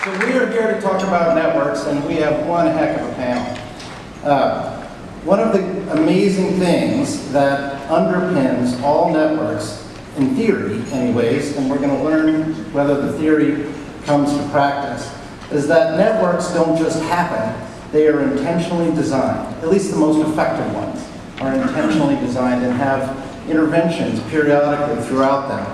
So we are here to talk about networks, and we have one heck of a panel. One of the amazing things that underpins all networks, in theory anyways, and we're going to learn whether the theory comes to practice, is that networks don't just happen, they are intentionally designed. At least the most effective ones are intentionally designed and have interventions periodically throughout them.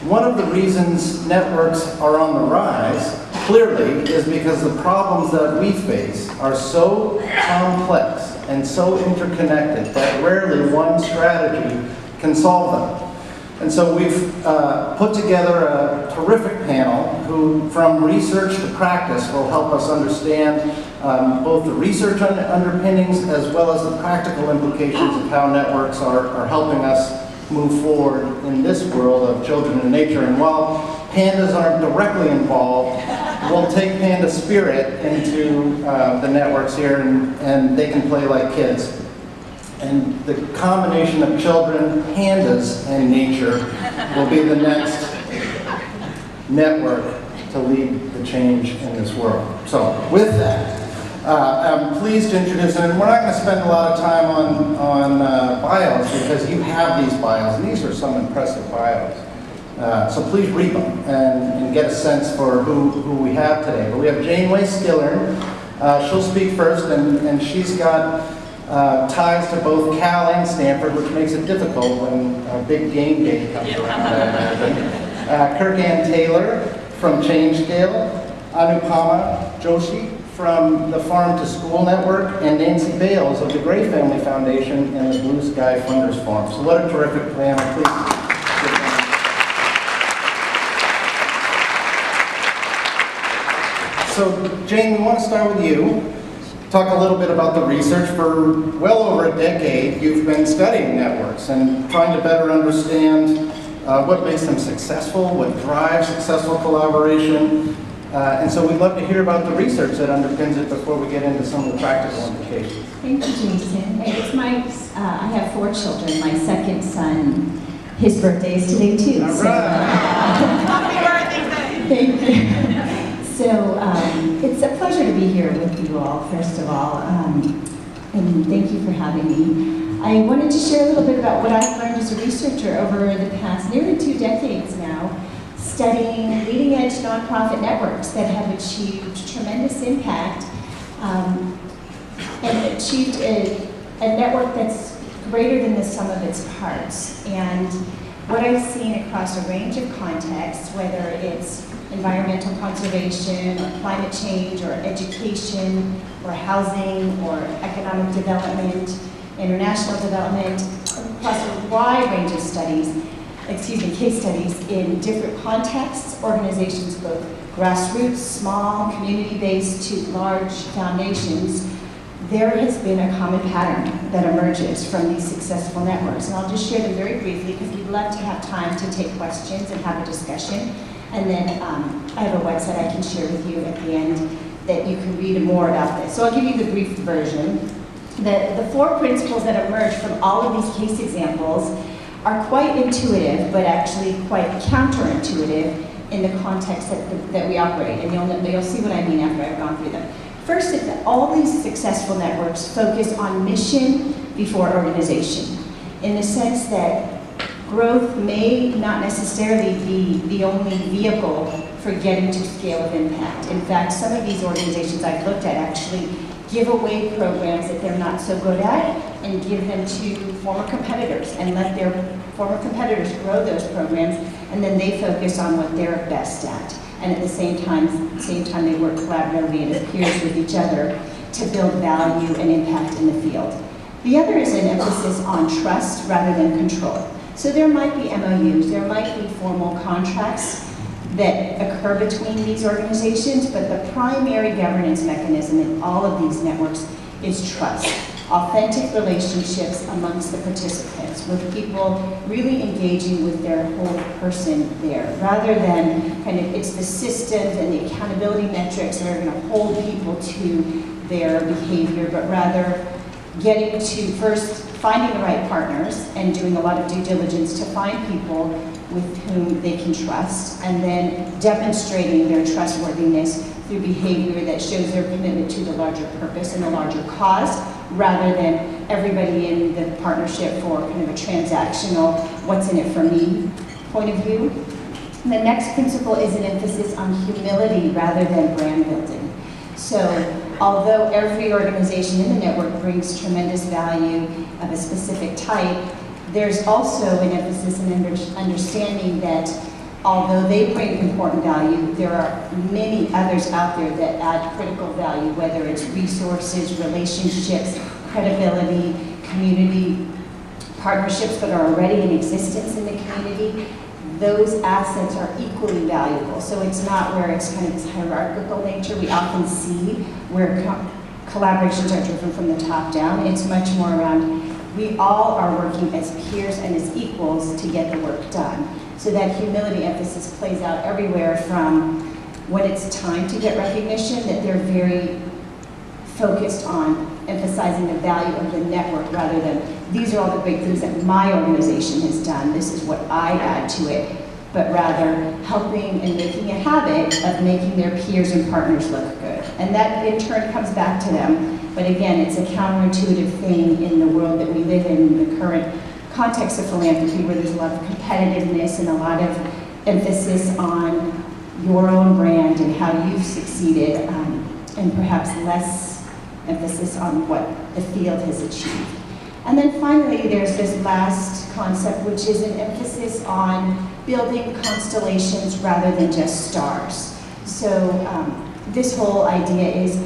One of the reasons networks are on the rise, clearly, is because the problems that we face are so complex and so interconnected that rarely one strategy can solve them. And so we've put together a terrific panel who, from research to practice, will help us understand both the research underpinnings as well as the practical implications of how networks are helping us move forward in this world of children and nature. And while pandas aren't directly involved, we'll take panda spirit into the networks here, and they can play like kids. And the combination of children, pandas, and nature will be the next network to lead the change in this world. So with that, I'm pleased to introduce, and we're not going to spend a lot of time on bios because you have these bios, and these are some impressive bios. So please read them and get a sense for who we have today. But we have Jane Wei-Skillern. She'll speak first, and she's got ties to both Cal and Stanford, which makes it difficult when a big game day comes around, I imagine. Kirk Taylor from ChangeScale, Anupama, Joshi from the Farm to School Network, and Nancy Bales of the Gray Family Foundation and the Blue Sky Funders Forum. So what a terrific panel, please. So Jane, we want to start with you. Talk a little bit about the research. For well over a decade, you've been studying networks and trying to better understand what makes them successful, what drives successful collaboration. And so we'd love to hear about the research that underpins it before we get into some of the practical implications. Thank you, Jason. It's I have 4 children. My second son, his birthday is today too. All right. Happy birthday! Thank you. So it's a pleasure to be here with you all, first of all, and thank you for having me. I wanted to share a little bit about what I've learned as a researcher over the past nearly 2 decades now, studying leading-edge nonprofit networks that have achieved tremendous impact and achieved a network that's greater than the sum of its parts. And what I've seen across a range of contexts, whether it's environmental conservation, or climate change, or education, or housing, or economic development, international development, across a wide range of case studies in different contexts, organizations, both grassroots, small, community-based to large foundations, there has been a common pattern that emerges from these successful networks. And I'll just share them very briefly because we'd love to have time to take questions and have a discussion. And then I have a website I can share with you at the end that you can read more about this. So I'll give you the brief version. The 4 principles that emerge from all of these case examples are quite intuitive, but actually quite counterintuitive in the context that we operate. And you'll see what I mean after I've gone through them. First, all these successful networks focus on mission before organization, in the sense that growth may not necessarily be the only vehicle for getting to scale of impact. In fact, some of these organizations I've looked at actually give away programs that they're not so good at and give them to former competitors and let their former competitors grow those programs, and then they focus on what they're best at. And at the same time they work collaboratively and as peers with each other to build value and impact in the field. The other is an emphasis on trust rather than control. So there might be MOUs, there might be formal contracts that occur between these organizations, but the primary governance mechanism in all of these networks is trust. Authentic relationships amongst the participants, with people really engaging with their whole person there, rather than it's the systems and the accountability metrics that are going to hold people to their behavior, but rather getting to first finding the right partners and doing a lot of due diligence to find people with whom they can trust, and then demonstrating their trustworthiness through behavior that shows their commitment to the larger purpose and the larger cause, rather than everybody in the partnership for kind of a transactional, what's in it for me point of view. And the next principle is an emphasis on humility rather than brand building. So although every organization in the network brings tremendous value of a specific type, there's also an emphasis and understanding that although they bring important value, there are many others out there that add critical value, whether it's resources, relationships, credibility, community partnerships that are already in existence in the community. Those assets are equally valuable. So it's not where it's kind of this hierarchical nature we often see, where collaborations are driven from the top down. It's much more around, we all are working as peers and as equals to get the work done. So that humility emphasis plays out everywhere, from when it's time to get recognition, that they're very focused on emphasizing the value of the network rather than, these are all the great things that my organization has done, this is what I add to it, but rather helping and making a habit of making their peers and partners look good. And that in turn comes back to them. But again, it's a counterintuitive thing in the world that we live in the current context of philanthropy, where there's a lot of competitiveness and a lot of emphasis on your own brand and how you've succeeded, and perhaps less emphasis on what the field has achieved. And then finally, there's this last concept, which is an emphasis on building constellations rather than just stars. So this whole idea is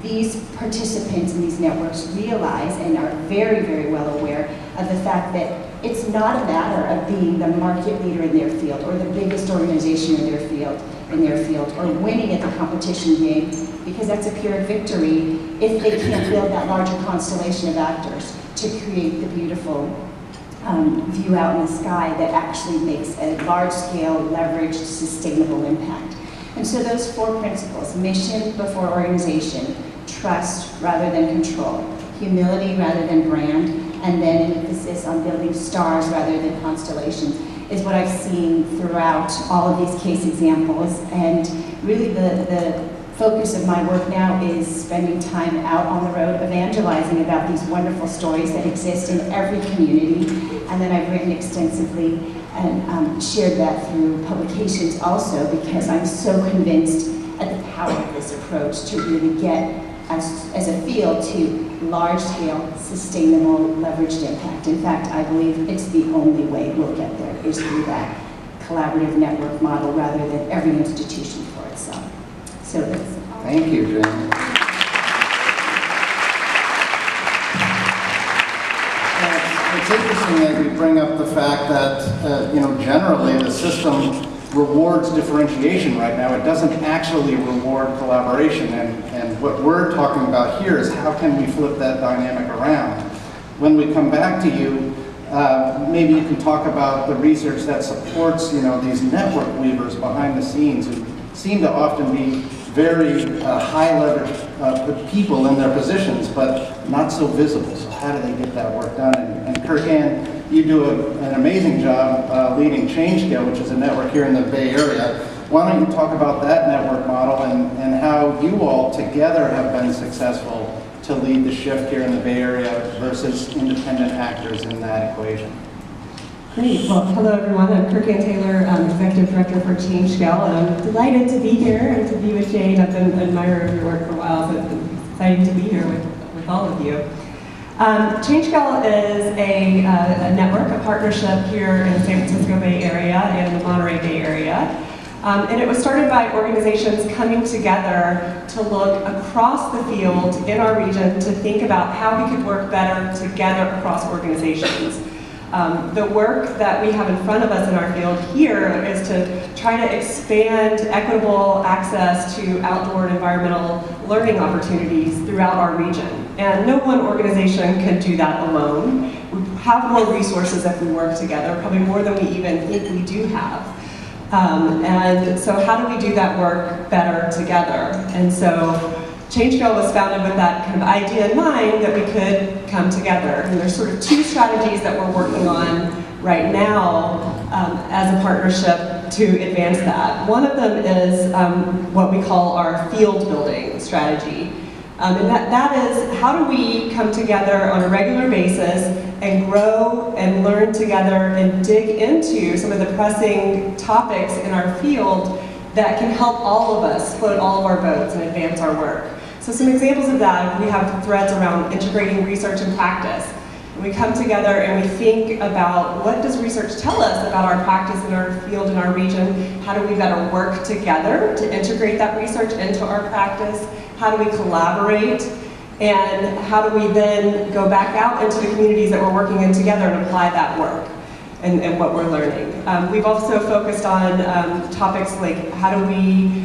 these participants in these networks realize and are very, very well aware of the fact that it's not a matter of being the market leader in their field or the biggest organization in their field, or winning at the competition game, because that's a pure victory if they can't build that larger constellation of actors to create the beautiful view out in the sky that actually makes a large-scale, leveraged, sustainable impact. And so those four principles: mission before organization, trust rather than control, humility rather than brand, and then an emphasis on building stars rather than constellations, is what I've seen throughout all of these case examples. And really the focus of my work now is spending time out on the road evangelizing about these wonderful stories that exist in every community. And then I've written extensively and shared that through publications also, because I'm so convinced at the power of this approach to really get us as a field to large-scale, sustainable, leveraged impact. In fact, I believe it's the only way we'll get there, is through that collaborative network model rather than every institution for itself. So that's all. Thank you, Jen. It's interesting that you bring up the fact that, generally the system rewards differentiation right now. It doesn't actually reward collaboration. And what we're talking about here is how can we flip that dynamic around? When we come back to you, maybe you can talk about the research that supports, these network weavers behind the scenes who seem to often be very high leverage people in their positions, but not so visible. So how do they get that work done? And Kirk, you do an amazing job leading ChangeScale, which is a network here in the Bay Area. Why don't you talk about that network model and how you all together have been successful to lead the shift here in the Bay Area versus independent actors in that equation? Great. Well, hello everyone. I'm Kirk Taylor, Executive Director for ChangeScale, and I'm delighted to be here and to be with Jane. I've been an admirer of your work for a while, so it's been exciting to be here with all of you. ChangeScale is a network, a partnership here in the San Francisco Bay Area and the Monterey Bay Area. And it was started by organizations coming together to look across the field in our region to think about how we could work better together across organizations. The work that we have in front of us in our field here is to try to expand equitable access to outdoor and environmental learning opportunities throughout our region. And no one organization can do that alone. We have more resources if we work together, probably more than we even think we do have. And so how do we do that work better together? And so ChangeScale was founded with that kind of idea in mind that we could come together. And there's sort of two strategies that we're working on right now as a partnership. to advance that. One of them is what we call our field building strategy. And that is, how do we come together on a regular basis and grow and learn together and dig into some of the pressing topics in our field that can help all of us float all of our boats and advance our work. So some examples of that, we have threads around integrating research and practice. We come together and we think about, what does research tell us about our practice in our field, in our region? How do we better work together to integrate that research into our practice? How do we collaborate? And how do we then go back out into the communities that we're working in together and apply that work and what we're learning? We've also focused on topics like, how do we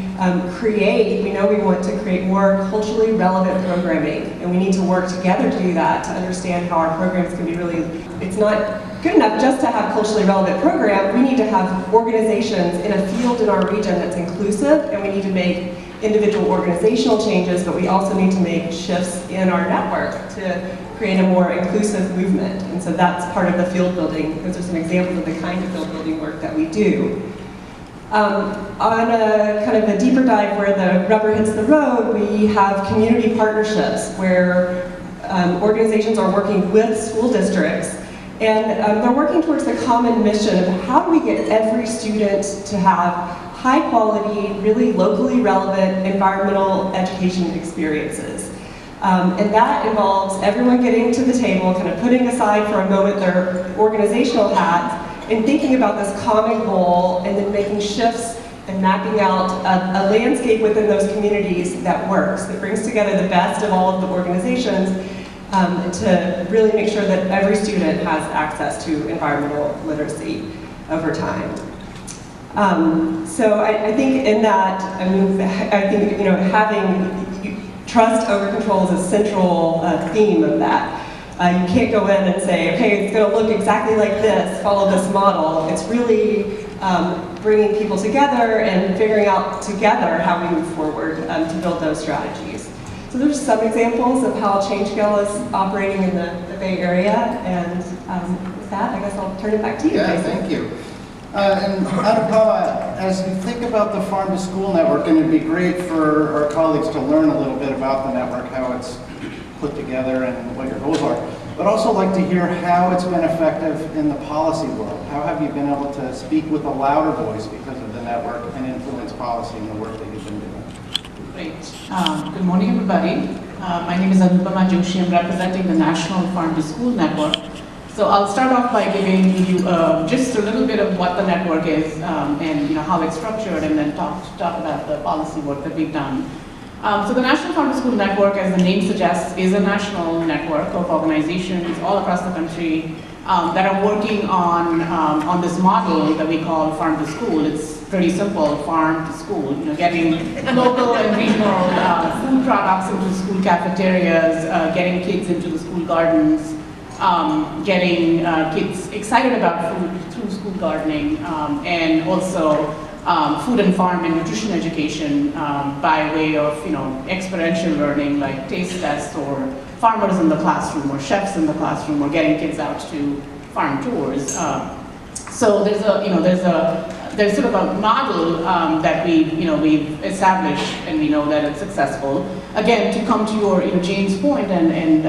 create, we know we want to create more culturally relevant programming, and we need to work together to do that, to understand how our programs can be really, it's not good enough just to have culturally relevant program, we need to have organizations in a field in our region that's inclusive, and we need to make individual organizational changes, but we also need to make shifts in our network to create a more inclusive movement. And so that's part of the field building. Those are some examples of the kind of field building work that we do. On a kind of a deeper dive where the rubber hits the road, we have community partnerships where organizations are working with school districts, and they're working towards the common mission of how do we get every student to have high quality, really locally relevant environmental education experiences. And that involves everyone getting to the table, kind of putting aside for a moment their organizational hats, and thinking about this common goal, and then making shifts and mapping out a landscape within those communities that works, that brings together the best of all of the organizations to really make sure that every student has access to environmental literacy over time. So I think in that, I think having trust over control is a central theme of that. You can't go in and say, okay, it's going to look exactly like this, follow this model. It's really bringing people together and figuring out together how we move forward to build those strategies. So there's some examples of how ChangeScale is operating in the Bay Area, and with that, I guess I'll turn it back to you, Yeah, Jason. thank you. And Anupama, as you think about the Farm to School Network, and it'd be great for our colleagues to learn a little bit about the network, how it's put together and what your goals are, but also like to hear how it's been effective in the policy world. How have you been able to speak with a louder voice because of the network and influence policy in the work that you've been doing? Great. Good morning, everybody. My name is Anupama Joshi. I'm representing the National Farm to School Network. So I'll start off by giving you just a little bit of what the network is and how it's structured, and then talk about the policy work that we've done. So the National Farm to School Network, as the name suggests, is a national network of organizations all across the country that are working on this model that we call Farm to School. It's pretty simple, farm to school, getting local and regional food products into school cafeterias, getting kids into the school gardens, getting kids excited about food through school gardening, and also food and farm and nutrition education by way of experiential learning like taste tests, or farmers in the classroom, or chefs in the classroom, or getting kids out to farm tours. So there's sort of a model that we've established, and we know that it's successful. Again, to come to your Jane's point and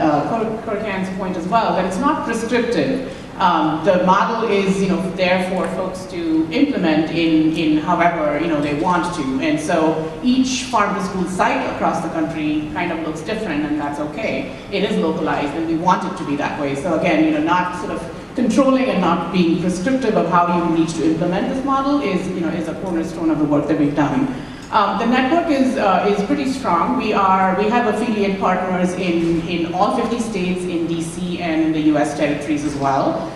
Kirk's point as well, that it's not prescriptive. The model is there for folks to implement in however they want to, and so each farm to school site across the country kind of looks different, and that's okay. It is localized, and we want it to be that way. So again, not sort of controlling and not being prescriptive of how you need to implement this model is a cornerstone of the work that we've done. The network is pretty strong. We have affiliate partners in all 50 states, in DC and in the US territories as well.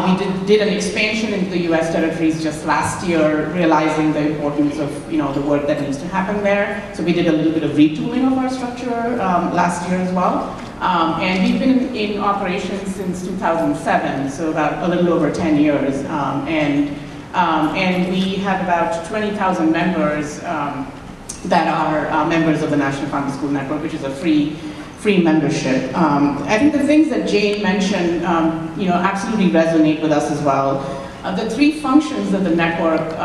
We did an expansion into the US territories just last year, realizing the importance of the work that needs to happen there. So we did a little bit of retooling of our structure last year as well. And we've been in operation since 2007, so about a little over 10 years. And we have about 20,000 members that are members of the National Farm to School Network, which is a free membership. I think the things that Jane mentioned, absolutely resonate with us as well. The three functions that the network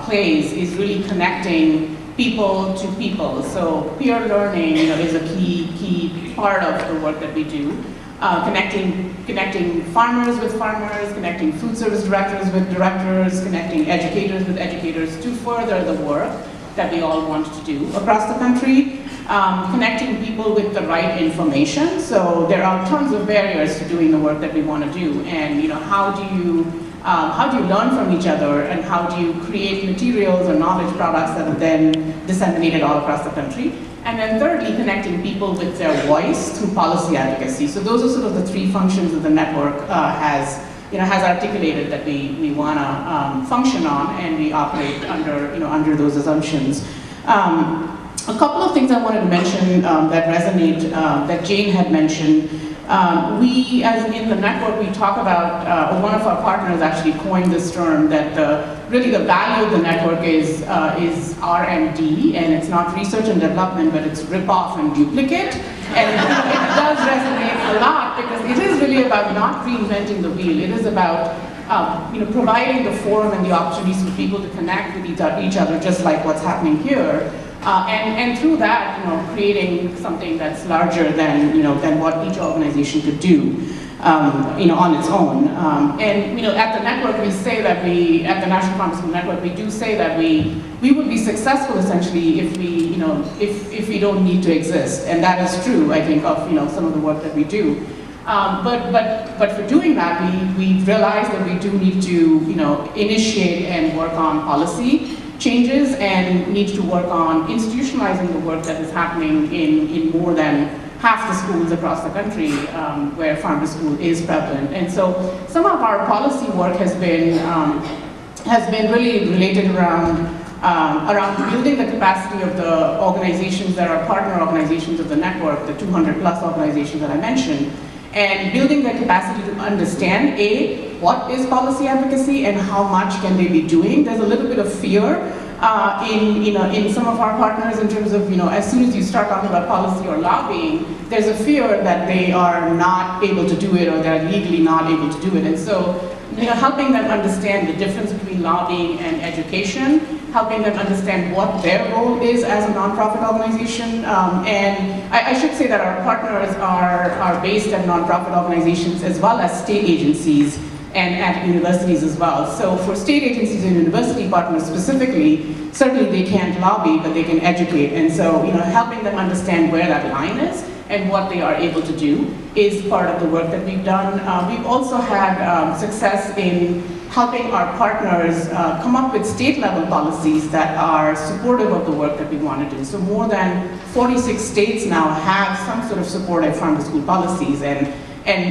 plays is really connecting people to people. So peer learning is a key part of the work that we do. Connecting farmers with farmers, connecting food service directors with directors, connecting educators with educators to further the work that we all want to do across the country. Connecting people with the right information. So there are tons of barriers to doing the work that we want to do, and how do you learn from each other, and how do you create materials or knowledge products that are then disseminated all across the country? And then thirdly, connecting people with their voice through policy advocacy. So those are sort of the three functions that the network has articulated that we want to function on, and we operate under those assumptions. A couple of things I wanted to mention that resonate, that Jane had mentioned. We, as in the network, we talk about, one of our partners actually coined this term, that really the value of the network is R&D, and it's not research and development, but it's rip-off and duplicate. And it does resonate a lot, because it is really about not reinventing the wheel. It is about providing the forum and the opportunities for people to connect with each other, just like what's happening here. And through that, creating something that's larger than what each organization could do, on its own. At the network, we say that at the National Pharmaceutical Network, we do say that we would be successful essentially if we don't need to exist, and that is true, I think, of some of the work that we do. But for doing that, we realize that we do need to initiate and work on policy changes, and need to work on institutionalizing the work that is happening in more than half the schools across the country where farm to school is prevalent. And so some of our policy work has been really related around building the capacity of the organizations that are partner organizations of the network, the 200+ organizations that I mentioned, and building the capacity to understand, what is policy advocacy and how much can they be doing. There's a little bit of fear in some of our partners in terms of, as soon as you start talking about policy or lobbying, there's a fear that they are not able to do it, or they're legally not able to do it. And so, helping them understand the difference between lobbying and education, helping them understand what their role is as a nonprofit organization. And I should say that our partners are based at nonprofit organizations as well as state agencies and at universities as well. So for state agencies and university partners specifically, certainly they can't lobby, but they can educate. And so, helping them understand where that line is and what they are able to do is part of the work that we've done. We've also had success in helping our partners come up with state-level policies that are supportive of the work that we want to do. So more than 46 states now have some sort of supportive farm-to-school policies, and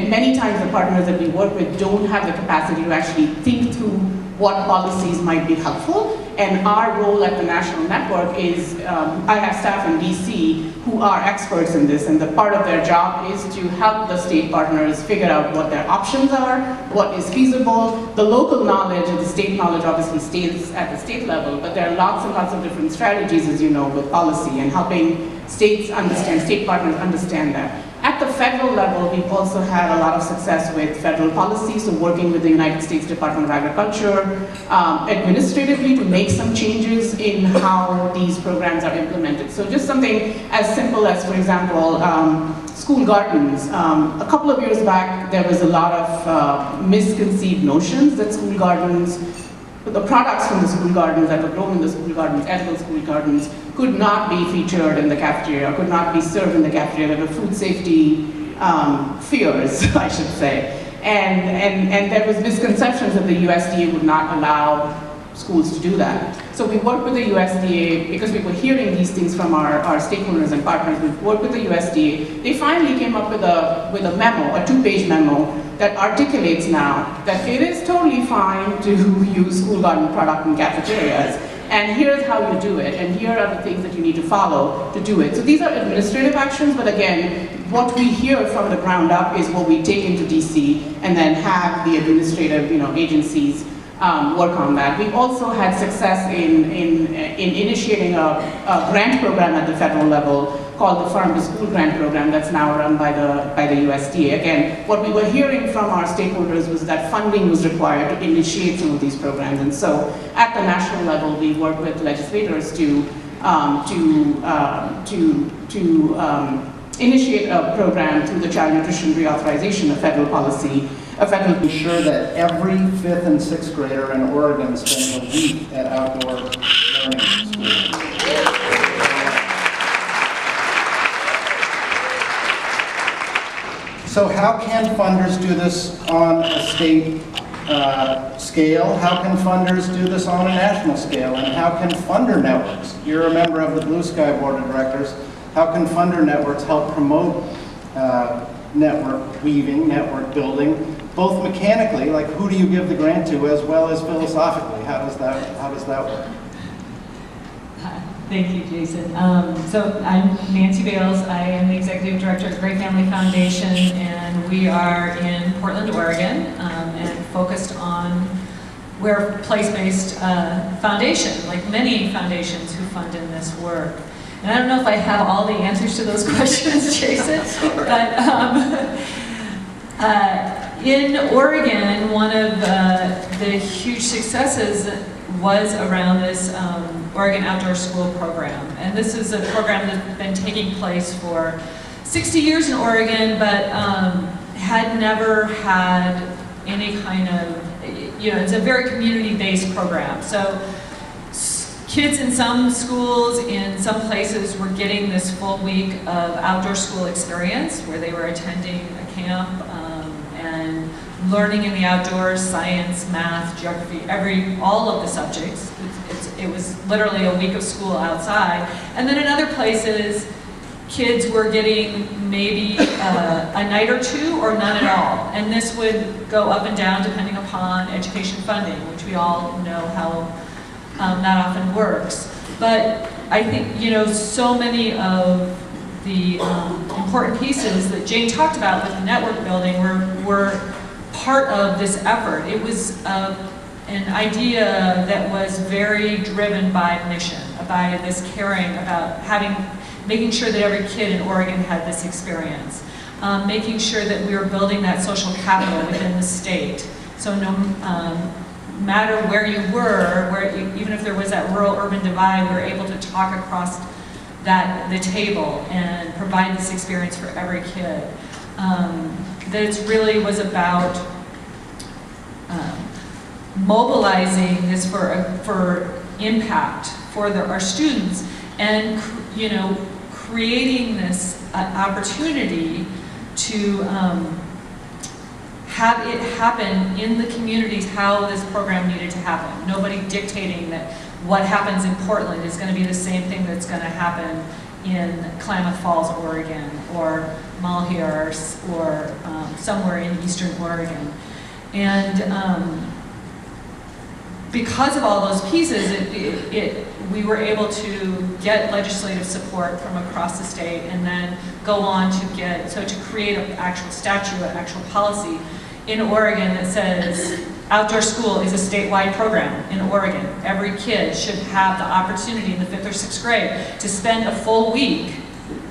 many times the partners that we work with don't have the capacity to actually think through what policies might be helpful. And our role at the National Network is, I have staff in DC who are experts in this, and the part of their job is to help the state partners figure out what their options are, what is feasible. The local knowledge and the state knowledge obviously stays at the state level, but there are lots and lots of different strategies, as you know, with policy and helping state partners understand that. At the federal level, we've also had a lot of success with federal policy, so working with the United States Department of Agriculture administratively to make some changes in how these programs are implemented. So just something as simple as, for example, school gardens. A couple of years back, there was a lot of misconceived notions that school gardens, the products from the school gardens that were grown in the school gardens, edible school gardens, could not be featured in the cafeteria, could not be served in the cafeteria. There were food safety fears, I should say. And there was misconceptions that the USDA would not allow schools to do that. So we worked with the USDA, because we were hearing these things from our stakeholders and partners. We worked with the USDA. They finally came up with a memo, a 2-page memo, that articulates now that it is totally fine to use school garden product in cafeterias, and here's how you do it, and here are the things that you need to follow to do it. So these are administrative actions, but again, what we hear from the ground up is what we take into DC and then have the administrative agencies work on that. We've also had success in initiating a grant program at the federal level called the Farm to School Grant Program that's now run by the USDA. Again, what we were hearing from our stakeholders was that funding was required to initiate some of these programs. And so at the national level, we work with legislators to initiate a program through the Child Nutrition Reauthorization, a federal policy, Ensure that every 5th and 6th grader in Oregon spends a week at outdoor learning school. So how can funders do this on a state scale? How can funders do this on a national scale? And how can funder networks, you're a member of the Blue Sky Board of Directors, how can funder networks help promote network weaving, network building, both mechanically, like who do you give the grant to, as well as philosophically? How does that work? Thank you, Jason. So I'm Nancy Bales. I am the Executive Director of Great Family Foundation, and we are in Portland, Oregon, and focused on, we're a place-based foundation, like many foundations who fund in this work. And I don't know if I have all the answers to those questions, Jason, but in Oregon, one of the huge successes was around this Oregon Outdoor School Program. And this is a program that's been taking place for 60 years in Oregon, but had never had any kind of, it's a very community-based program. So kids in some schools, in some places, were getting this full week of outdoor school experience where they were attending a camp and learning in the outdoors, science, math, geography, all of the subjects. It was literally a week of school outside. And then in other places, kids were getting maybe a night or two or none at all. And this would go up and down depending upon education funding, which we all know how that often works. But I think, so many of the important pieces that Jane talked about with the network building were part of this effort. It was an idea that was very driven by mission, by this caring about making sure that every kid in Oregon had this experience, making sure that we were building that social capital within the state. So no matter where you were, even if there was that rural-urban divide, we were able to talk across the table and provide this experience for every kid. That it really was about mobilizing this for impact for our students, and creating this opportunity to have it happen in the communities how this program needed to happen. Nobody dictating that what happens in Portland is going to be the same thing that's going to happen in Klamath Falls, Oregon, or Malheur, or somewhere in eastern Oregon. And because of all those pieces, we were able to get legislative support from across the state, and then go on to create an actual statute, an actual policy in Oregon that says outdoor school is a statewide program in Oregon. Every kid should have the opportunity in the 5th or 6th grade to spend a full week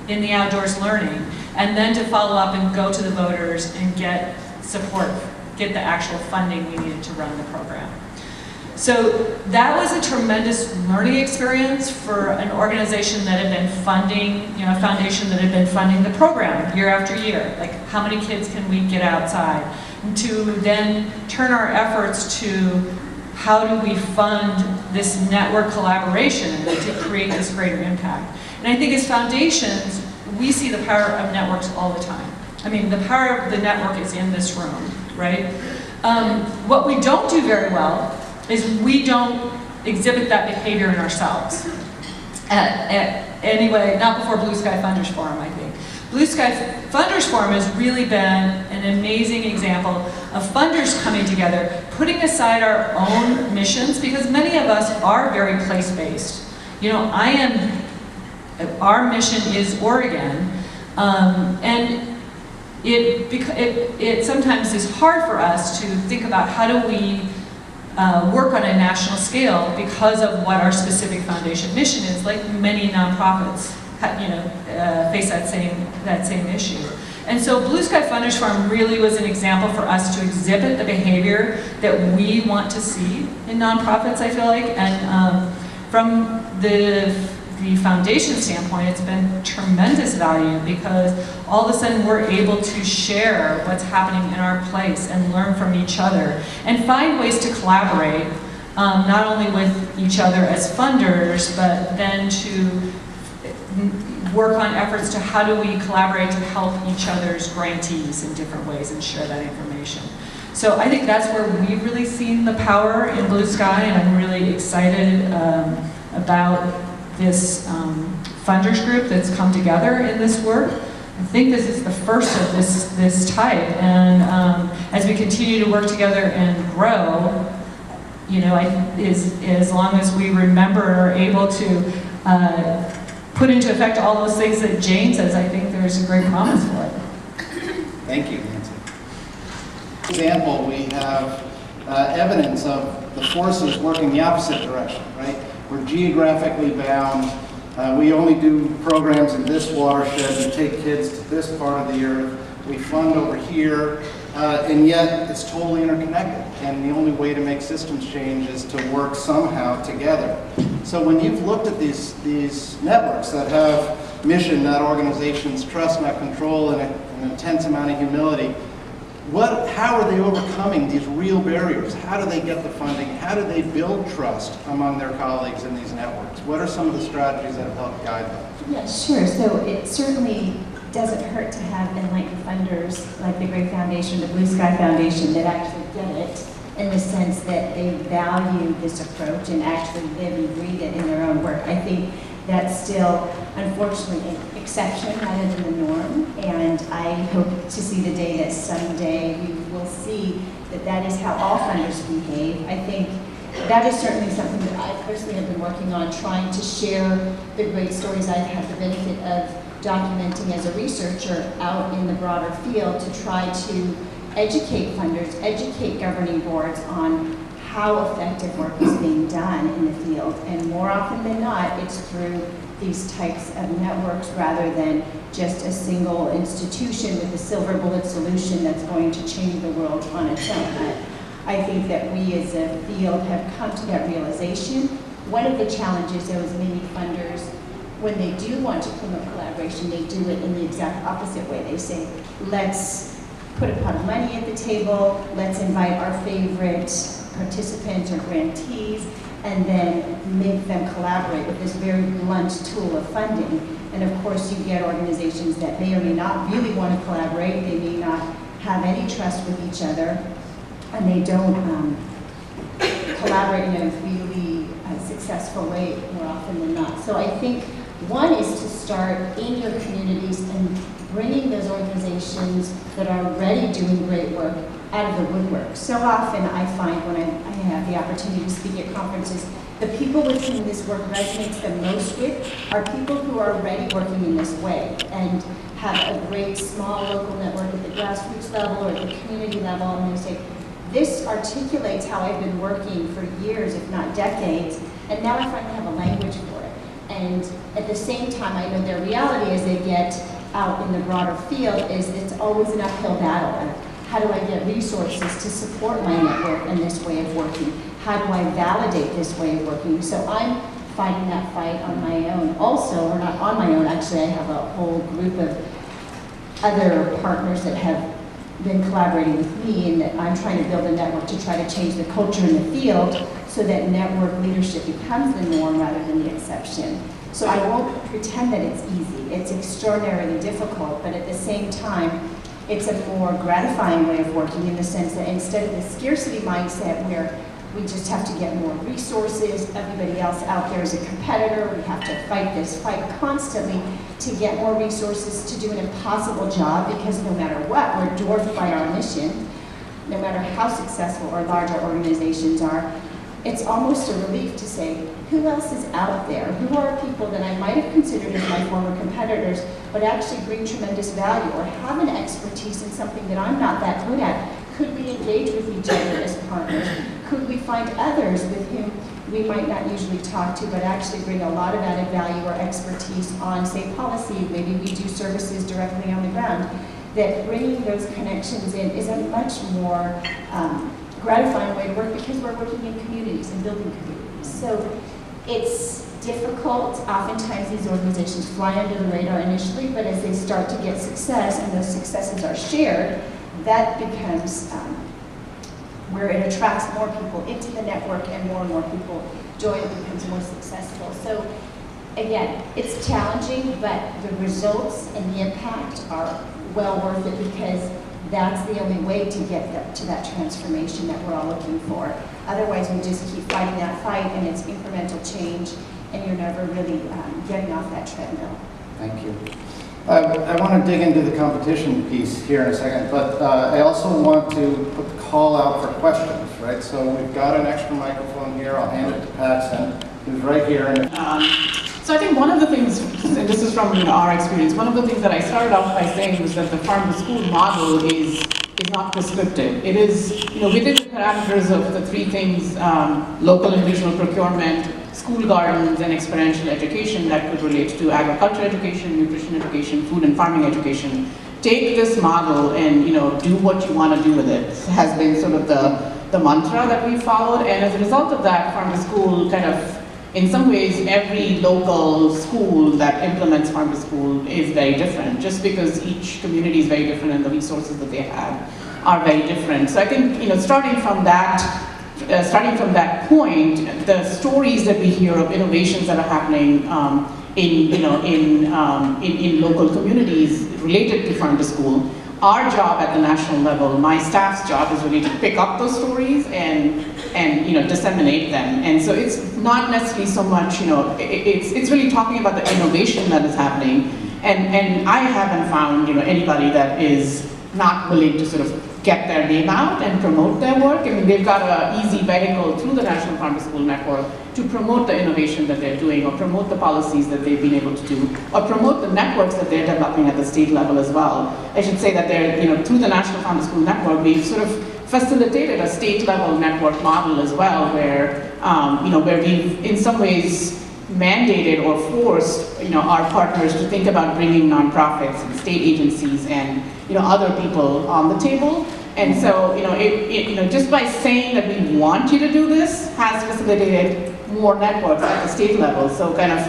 in the outdoors learning, and then to follow up and go to the voters and get support, get the actual funding we needed to run the program. So that was a tremendous learning experience for an organization that had been funding, a foundation that had been funding the program year after year. Like, how many kids can we get outside? And to then turn our efforts to how do we fund this network collaboration to create this greater impact. And I think as foundations, we see the power of networks all the time. I mean, the power of the network is in this room, right? What we don't do very well is we don't exhibit that behavior in ourselves. Anyway, not before Blue Sky Funders Forum, I think. Blue Sky Funders Forum has really been an amazing example of funders coming together, putting aside our own missions, because many of us are very place-based. Our mission is Oregon, and it sometimes is hard for us to think about how do we work on a national scale because of what our specific foundation mission is, like many nonprofits face that same issue. And so Blue Sky Funders Forum really was an example for us to exhibit the behavior that we want to see in nonprofits, I feel like. And from the foundation standpoint, it's been tremendous value because all of a sudden we're able to share what's happening in our place and learn from each other and find ways to collaborate, not only with each other as funders, but then to work on efforts to how do we collaborate to help each other's grantees in different ways and share that information. So I think that's where we've really seen the power in Blue Sky, and I'm really excited about this funders group that's come together in this work. I think this is the first of this type, and as we continue to work together and grow, as long as we remember and are able to put into effect all those things that Jane says, I think there's a great promise for it. Thank you, Nancy. For example, we have evidence of the forces working the opposite direction, right? We're geographically bound. We only do programs in this watershed. We take kids to this part of the earth. We fund over here, and yet it's totally interconnected. And the only way to make systems change is to work somehow together. So when you've looked at these networks that have mission, not organizations, trust, not control, and an intense amount of humility, how are they overcoming these real barriers? How do they get the funding? How do they build trust among their colleagues in these networks? What are some of the strategies that have helped guide them? Yeah, sure. So it certainly doesn't hurt to have enlightened funders like the Great Foundation, the Blue Sky Foundation, that actually get it in the sense that they value this approach and actually live and breathe it in their own work. I think that's still, unfortunately, an exception rather than the norm, and I hope to see the day that someday we will see that that is how all funders behave. I think that is certainly something that I personally have been working on, trying to share the great stories I've had the benefit of documenting as a researcher out in the broader field to try to educate funders, educate governing boards on how effective work is being done in the field. And more often than not, it's through these types of networks rather than just a single institution with a silver bullet solution that's going to change the world on its own. I think that we as a field have come to that realization. One of the challenges, though, is many funders, when they do want to promote collaboration, they do it in the exact opposite way. They say, let's put a pot of money at the table, let's invite our favorite participants or grantees, and then make them collaborate with this very blunt tool of funding. And of course, you get organizations that may or may not really want to collaborate, they may not have any trust with each other, and they don't collaborate in a really successful way more often than not. So I think one is to start in your communities and bringing those organizations that are already doing great work out of the woodwork. So often I find when I have the opportunity to speak at conferences, the people with whom this work resonates the most with are people who are already working in this way and have a great small local network at the grassroots level or at the community level, and they say, this articulates how I've been working for years, if not decades, and now I finally have a language for it. And at the same time, I know their reality as they get out in the broader field is it's always an uphill battle. How do I get resources to support my network and this way of working? How do I validate this way of working? So I'm fighting that fight on my own. Also, or not on my own, actually I have a whole group of other partners that have been collaborating with me, and that I'm trying to build a network to try to change the culture in the field so that network leadership becomes the norm rather than the exception. So I won't pretend that it's easy. It's extraordinarily difficult, but at the same time, it's a more gratifying way of working in the sense that instead of the scarcity mindset where we just have to get more resources, everybody else out there is a competitor, we have to fight this fight constantly to get more resources to do an impossible job, because no matter what, we're dwarfed by our mission. No matter how successful or large our organizations are, it's almost a relief to say, who else is out there? Who are people that I might have considered as my former competitors, but actually bring tremendous value or have an expertise in something that I'm not that good at? Could we engage with each other as partners? Could we find others with whom we might not usually talk to, but actually bring a lot of added value or expertise on, say, policy? Maybe we do services directly on the ground. That bringing those connections in is a much more gratifying way to work because we're working in communities and building communities. So it's difficult. Oftentimes these organizations fly under the radar initially, but as they start to get success and those successes are shared, that becomes where it attracts more people into the network and more people join, it becomes more successful. So again, it's challenging, but the results and the impact are well worth it because that's the only way to get to that transformation that we're all looking for. Otherwise, we just keep fighting that fight and it's incremental change and you're never really getting off that treadmill. Thank you. I want to dig into the competition piece here in a second, but I also want to put the call out for questions, right? So we've got an extra microphone here. I'll hand it to Paxton, who's right here. And So I think one of the things, and this is from our experience, one of the things that I started off by saying was that the farm-to-school model is not prescriptive. It is, within the parameters of the three things, local and regional procurement, school gardens, and experiential education that could relate to agriculture education, nutrition education, food and farming education. Take this model and do what you want to do with it. Has been sort of the mantra that we followed, and as a result of that, farm-to-school kind of, in some ways, every local school that implements farm to school is very different, just because each community is very different and the resources that they have are very different. So I think, starting from that point, the stories that we hear of innovations that are happening in local communities related to farm to school, our job at the national level, my staff's job, is really to pick up those stories and disseminate them. And so it's not necessarily so much, it's really talking about the innovation that is happening. And I haven't found anybody that is not willing to sort of get their name out and promote their work. I mean, they've got an easy vehicle through the National Farm to School Network to promote the innovation that they're doing, or promote the policies that they've been able to do, or promote the networks that they're developing at the state level as well. I should say that they're, through the National Farm to School Network, we've sort of facilitated a state level network model as well, where, where we've in some ways mandated or forced, our partners to think about bringing nonprofits and state agencies and, other people on the table. And so, just by saying that we want you to do this has facilitated more networks at the state level. So kind of,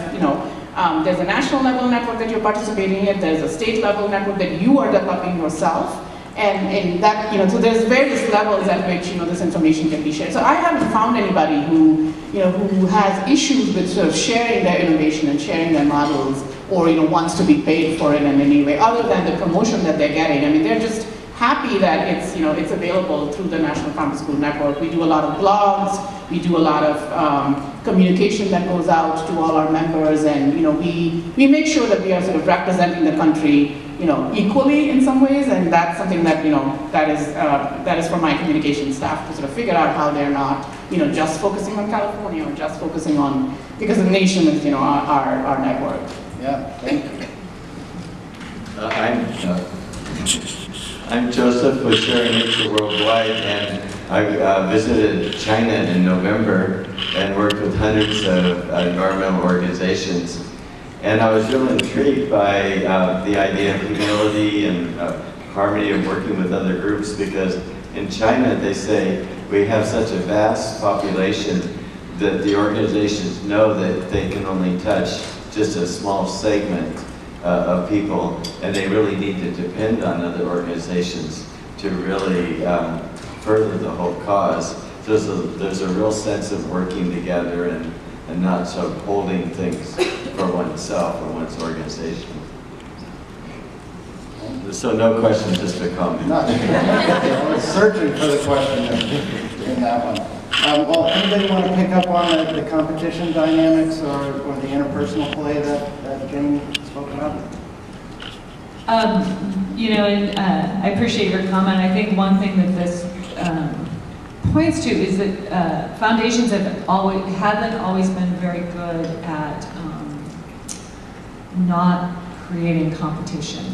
there's a national level network that you're participating in, there's a state level network that you are developing yourself. And that, so there's various levels at which, this information can be shared. So I haven't found anybody who, who has issues with sort of sharing their innovation and sharing their models, or, wants to be paid for it in any way, other than the promotion that they're getting. I mean, they're just happy that it's, it's available through the National Farm to School Network. We do a lot of blogs, we do a lot of communication that goes out to all our members, and, we make sure that we are sort of representing the country equally in some ways, and that's something that, that is for my communication staff to sort of figure out how they're not, just focusing on California or just focusing on, because the nation is, our network. Yeah, thank you. I'm Joseph with Sharing Nature Worldwide, and I visited China in November and worked with hundreds of environmental organizations. And I was really intrigued by the idea of humility and harmony of working with other groups, because in China they say we have such a vast population that the organizations know that they can only touch just a small segment of people, and they really need to depend on other organizations to really further the whole cause. So there's a real sense of working together and not so holding things for oneself or one's organization. So no question, just a comment. I was searching for the question in that one. Well, anybody want to pick up on the competition dynamics or the interpersonal play that Jane spoke about? I appreciate your comment. I think one thing that this points to is that foundations haven't always been very good at not creating competition.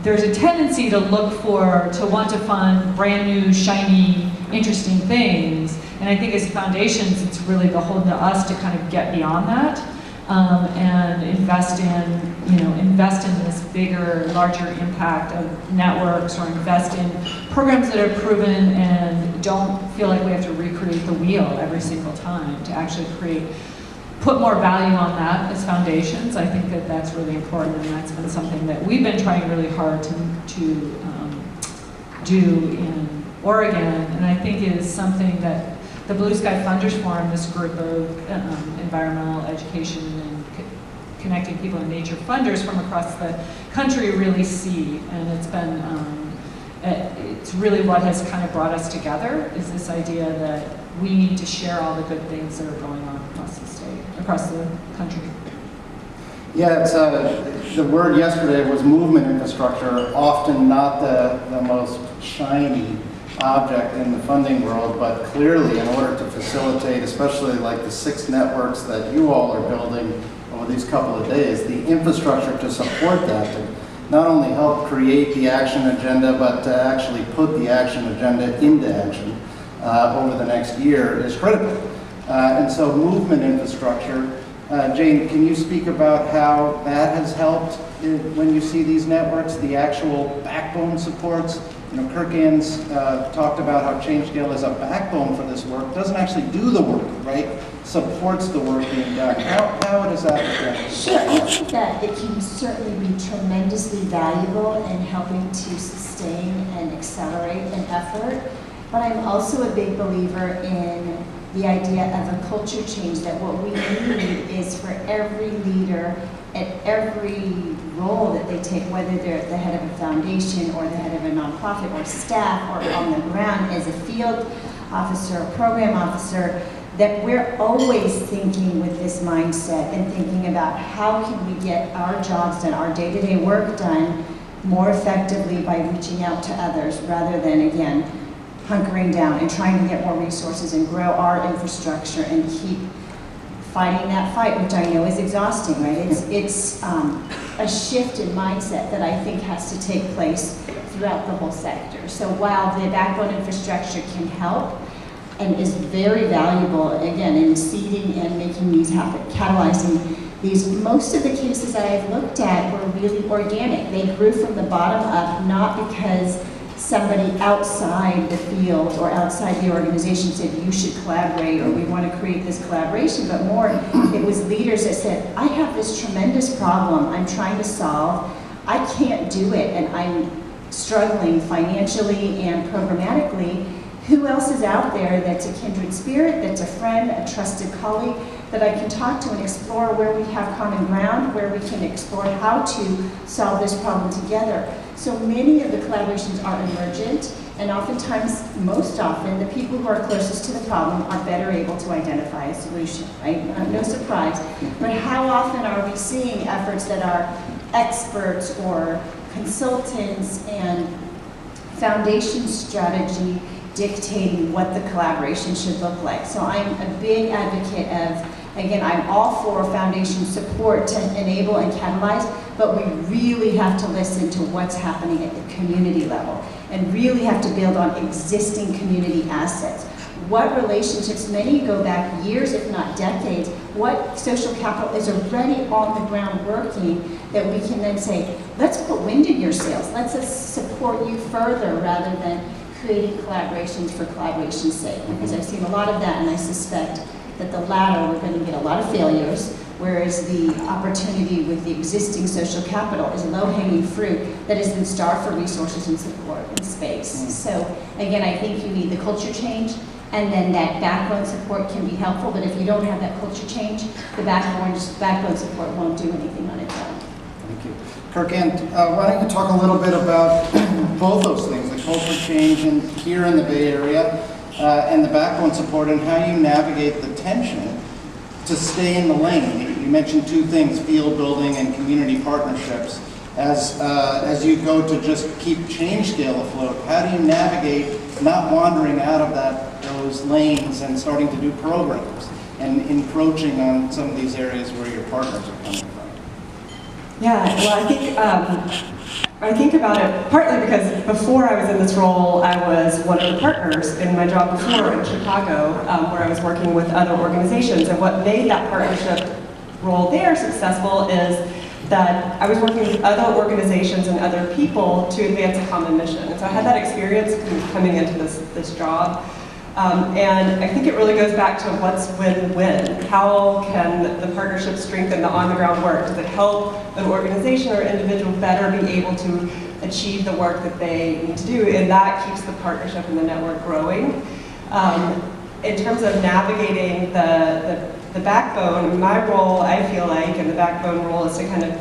there's a tendency to want to fund brand new, shiny, interesting things. And I think as foundations, it's really beholden to us to kind of get beyond that and invest in this bigger, larger impact of networks, or invest in programs that are proven and don't feel like we have to recreate the wheel every single time to actually put more value on that as foundations. I think that that's really important, and that's been something that we've been trying really hard to do in Oregon, and I think is something that the Blue Sky Funders Forum, this group of environmental education and connecting people and nature funders from across the country really see, and it's been it's really what has kind of brought us together, is this idea that we need to share all the good things that are going on across the country. Yeah, it's the word yesterday was movement infrastructure, often not the most shiny object in the funding world, but clearly in order to facilitate, especially like the 6 networks that you all are building over these couple of days, the infrastructure to support that, to not only help create the action agenda, but to actually put the action agenda into action over the next year is critical. And so movement infrastructure, Jane, can you speak about how that has helped when you see these networks, the actual backbone supports? You know, Kirk talked about how ChangeScale is a backbone for this work, doesn't actually do the work, right? Supports the work being done. How does that? Sure, I think that it can certainly be tremendously valuable in helping to sustain and accelerate an effort. But I'm also a big believer in the idea of a culture change, that what we need is for every leader at every role that they take, whether they're the head of a foundation or the head of a nonprofit or staff or on the ground as a field officer or program officer, that we're always thinking with this mindset and thinking about how can we get our jobs done, our day-to-day work done more effectively by reaching out to others rather than, again, hunkering down and trying to get more resources and grow our infrastructure and keep fighting that fight, which I know is exhausting, right? It's a shift in mindset that I think has to take place throughout the whole sector. So while the backbone infrastructure can help and is very valuable, again, in seeding and making these happen, catalyzing these, most of the cases that I've looked at were really organic. They grew from the bottom up, not because somebody outside the field or outside the organization said you should collaborate or we want to create this collaboration, but more it was leaders that said, I have this tremendous problem I'm trying to solve, I can't do it, and I'm struggling financially and programmatically. Who else is out there that's a kindred spirit, that's a friend, a trusted colleague that I can talk to and explore where we have common ground, where we can explore how to solve this problem together. So many of the collaborations are emergent, and oftentimes, most often, the people who are closest to the problem are better able to identify a solution, right? No surprise. But how often are we seeing efforts that are experts or consultants and foundation strategy dictating what the collaboration should look like? So I'm a big advocate of, again, I'm all for foundation support to enable and catalyze, but we really have to listen to what's happening at the community level and really have to build on existing community assets. What relationships, many go back years, if not decades, what social capital is already on the ground working that we can then say, let's put wind in your sails, let's support you further rather than creating collaborations for collaboration's sake, because I've seen a lot of that, and I suspect that the latter, we're going to get a lot of failures, whereas the opportunity with the existing social capital is low-hanging fruit that has been starved for resources and support and space. So again, I think you need the culture change, and then that backbone support can be helpful, but if you don't have that culture change, the backbone support won't do anything on its own. Thank you. Kirk, why don't you talk a little bit about both those things, the culture change here in the Bay Area and the backbone support, and how you navigate the tension to stay in the lane. You mentioned two things, field building and community partnerships. As you go to just keep ChangeScale afloat, how do you navigate not wandering out of those lanes and starting to do programs and encroaching on some of these areas where your partners are coming from? Yeah, well, I think I think about it partly because before I was in this role, I was one of the partners in my job before in Chicago, where I was working with other organizations. And what made that partnership role there successful is that I was working with other organizations and other people to advance a common mission. And so I had that experience coming into this job. And I think it really goes back to what's win-win. How can the partnership strengthen the on-the-ground work? Does it help an organization or individual better be able to achieve the work that they need to do? And that keeps the partnership and the network growing. In terms of navigating the backbone, my role, I feel like, and the backbone role is to kind of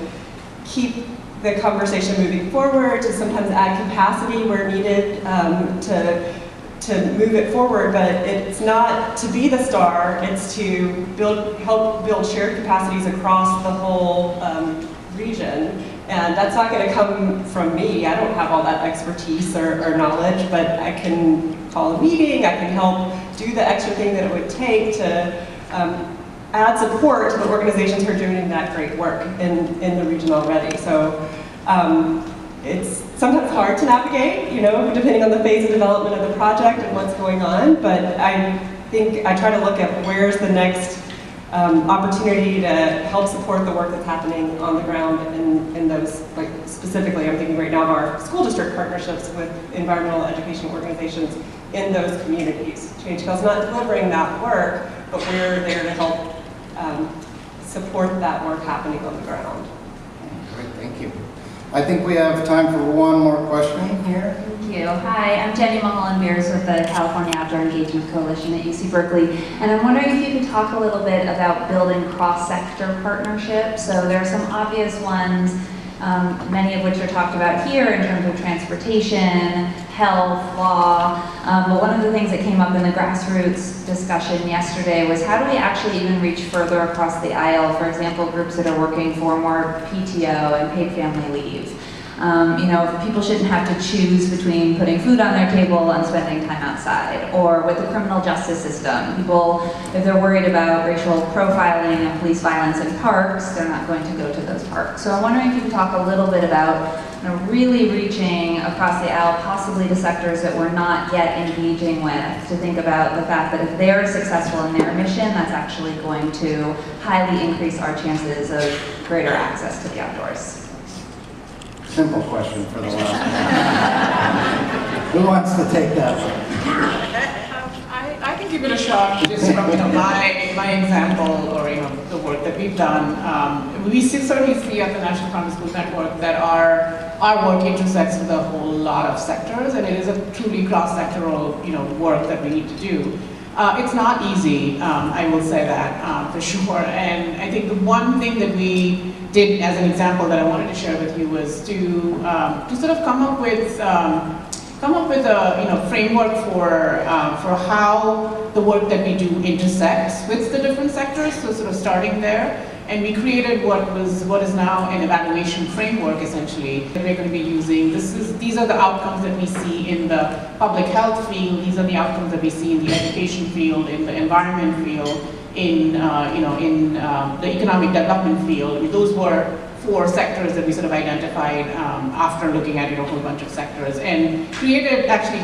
keep the conversation moving forward, to sometimes add capacity where needed, to move it forward, but it's not to be the star, it's to help build shared capacities across the whole region. And that's not going to come from me. I don't have all that expertise or knowledge, but I can call a meeting, I can help do the extra thing that it would take to add support to the organizations who are doing that great work in the region already. So it's sometimes hard to navigate, you know, depending on the phase of development of the project and what's going on, but I think I try to look at where's the next opportunity to help support the work that's happening on the ground in those, like specifically I'm thinking right now of our school district partnerships with environmental education organizations in those communities. ChangeScale is not delivering that work, but we're there to help support that work happening on the ground. Great, thank you. I think we have time for one more question here. Thank you. Hi, I'm Jenny Mulholland-Beers with the California Outdoor Engagement Coalition at UC Berkeley, and I'm wondering if you could talk a little bit about building cross-sector partnerships. So there are some obvious ones, many of which are talked about here in terms of transportation, health, law, but one of the things that came up in the grassroots discussion yesterday was how do we actually even reach further across the aisle, for example, groups that are working for more PTO and paid family leave. You know, people shouldn't have to choose between putting food on their table and spending time outside. Or with the criminal justice system, people, if they're worried about racial profiling and police violence in parks, they're not going to go to those parks. So I'm wondering if you could talk a little bit about really reaching across the aisle, possibly to sectors that we're not yet engaging with, to think about the fact that if they're successful in their mission, that's actually going to highly increase our chances of greater access to the outdoors. Simple question for the last one. Who wants to take that one? I can give it a shot just from my example or the work that we've done. We certainly see at the National Farm School Network that our work intersects with a whole lot of sectors, and it is a truly cross-sectoral work that we need to do. It's not easy, I will say that for sure. And I think the one thing that we did as an example that I wanted to share with you was to sort of come up with a framework for how the work that we do intersects with the different sectors. So sort of starting there, and we created what is now an evaluation framework essentially that we're going to be using. These are the outcomes that we see in the public health field. These are the outcomes that we see in the education field, in the environment field, in the economic development field. I mean, those were 4 sectors that we sort of identified after looking at a whole bunch of sectors, and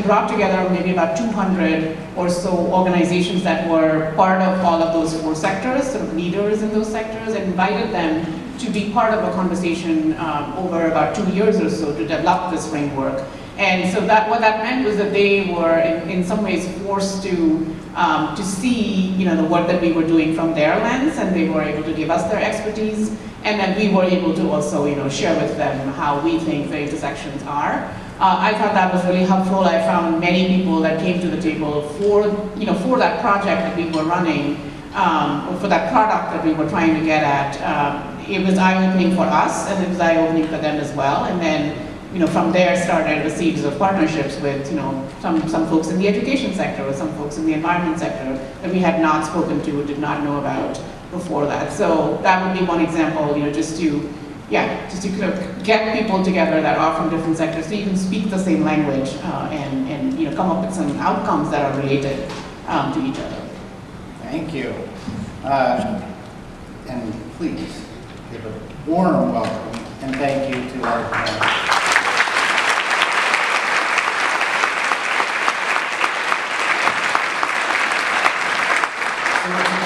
brought together maybe about 200 or so organizations that were part of all of those 4 sectors, sort of leaders in those sectors, and invited them to be part of a conversation over about 2 years or so to develop this framework. And so what that meant was that they were in some ways forced to see the work that we were doing from their lens, and they were able to give us their expertise, and then we were able to also share with them how we think the intersections are. I thought that was really helpful. I found many people that came to the table for that project that we were running, or for that product that we were trying to get at. It was eye-opening for us, and it was eye-opening for them as well. And then from there started a series of partnerships with some folks in the education sector or some folks in the environment sector that we had not spoken to or did not know about before that. So that would be one example, just to kind of get people together that are from different sectors so you can speak the same language and come up with some outcomes that are related to each other. Thank you. And please give a warm welcome and thank you to our panel.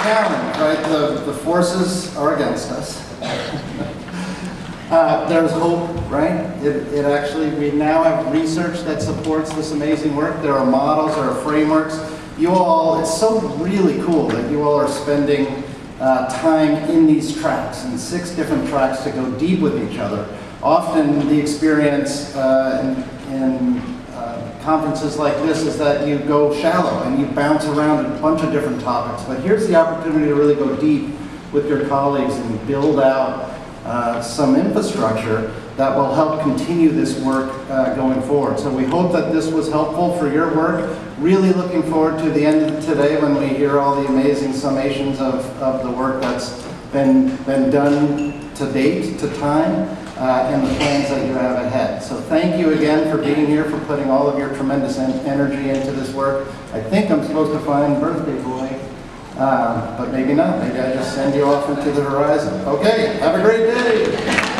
challenge, right? The forces are against us. There's hope, right? It actually, we now have research that supports this amazing work. There are models, there are frameworks. You all, it's so really cool that you all are spending time in these tracks, in 6 different tracks to go deep with each other. Often the experience in conferences like this is that you go shallow and you bounce around a bunch of different topics. But here's the opportunity to really go deep with your colleagues and build out some infrastructure that will help continue this work going forward. So we hope that this was helpful for your work. Really looking forward to the end of today when we hear all the amazing summations of the work that's been done to date, to time, and the plans that you have ahead. So thank you again for being here, for putting all of your tremendous energy into this work. I think I'm supposed to find birthday boy, but maybe not. Maybe I just send you off into the horizon. Okay, have a great day.